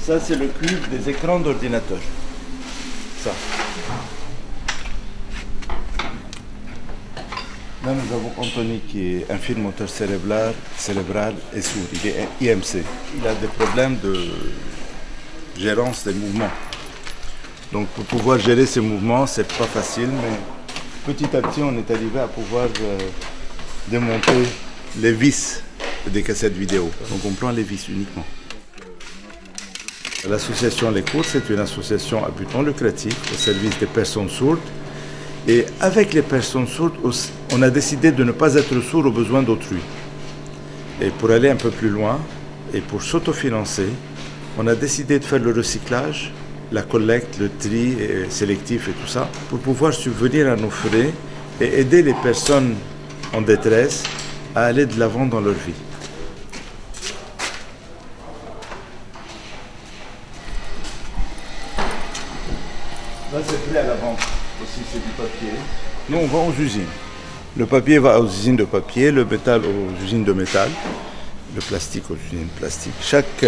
Ça, c'est le cube des écrans d'ordinateur. Ça. Là, nous avons Anthony qui est infirme moteur cérébral et sourd. Il est IMC. Il a des problèmes de gérance des mouvements. Donc, pour pouvoir gérer ces mouvements, c'est pas facile, mais petit à petit, on est arrivé à pouvoir démonter les vis des cassettes vidéo. Donc, on prend les vis uniquement. L'association Les Courses est une association à but non lucratif au service des personnes sourdes. Et avec les personnes sourdes, on a décidé de ne pas être sourd aux besoins d'autrui. Et pour aller un peu plus loin, et pour s'autofinancer, on a décidé de faire le recyclage, la collecte, le tri sélectif et tout ça, pour pouvoir subvenir à nos frais et aider les personnes en détresse à aller de l'avant dans leur vie. Là, c'est prêt à la vente. Aussi, c'est du papier. Nous, on vend aux usines. Le papier va aux usines de papier, le métal aux usines de métal, le plastique aux usines de plastique. Chaque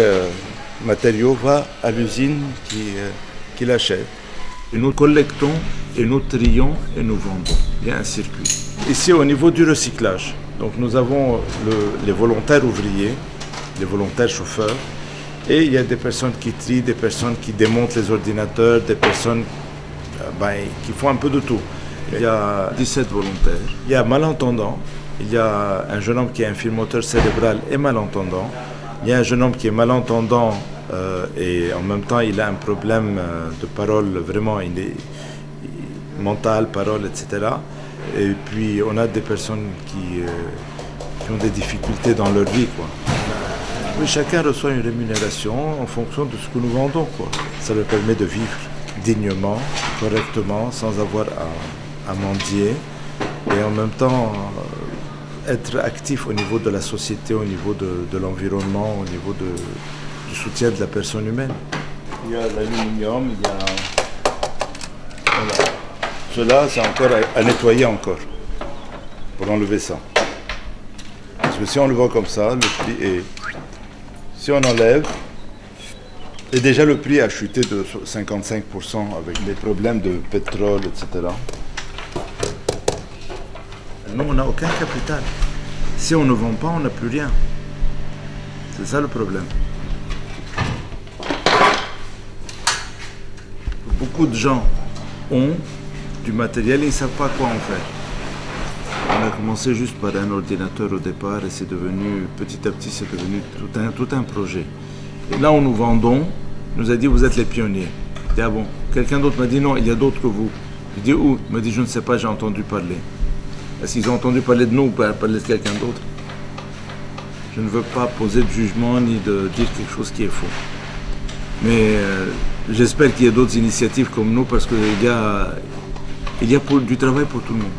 matériau va à l'usine qui l'achète. Et nous collectons, et nous trions, et nous vendons. Il y a un circuit. Ici, au niveau du recyclage, donc nous avons les volontaires ouvriers, les volontaires chauffeurs, et il y a des personnes qui trient, des personnes qui démontent les ordinateurs, des personnes qui font un peu de tout. Il y a 17 volontaires. Il y a malentendants. Il y a un jeune homme qui est infirme moteur cérébral et malentendant. Il y a un jeune homme qui est malentendant et en même temps il a un problème de parole, vraiment il est mental, parole, etc. Et puis on a des personnes qui ont des difficultés dans leur vie, quoi. Oui, chacun reçoit une rémunération en fonction de ce que nous vendons, quoi. Ça leur permet de vivre dignement, correctement, sans avoir à mendier, et en même temps être actif au niveau de la société, au niveau de l'environnement, au niveau du soutien de la personne humaine. Il y a l'aluminium, il y a... Voilà. Cela, c'est encore à nettoyer encore, pour enlever ça. Parce que si on le voit comme ça, le prix est... Si on enlève, et déjà le prix a chuté de 55% avec les problèmes de pétrole, etc. Nous, on n'a aucun capital. Si on ne vend pas, on n'a plus rien. C'est ça le problème. Beaucoup de gens ont du matériel et ils ne savent pas quoi en faire. On a commencé juste par un ordinateur au départ et c'est devenu, petit à petit, c'est devenu tout un projet. Et là où nous vendons, il nous a dit, vous êtes les pionniers. Je dis, ah bon? Quelqu'un d'autre m'a dit, non, il y a d'autres que vous. Je dis, où? Il m'a dit, je ne sais pas, j'ai entendu parler. Est-ce qu'ils ont entendu parler de nous ou parler de quelqu'un d'autre? Je ne veux pas poser de jugement ni de dire quelque chose qui est faux. Mais j'espère qu'il y a d'autres initiatives comme nous parce qu'il y a du travail pour tout le monde.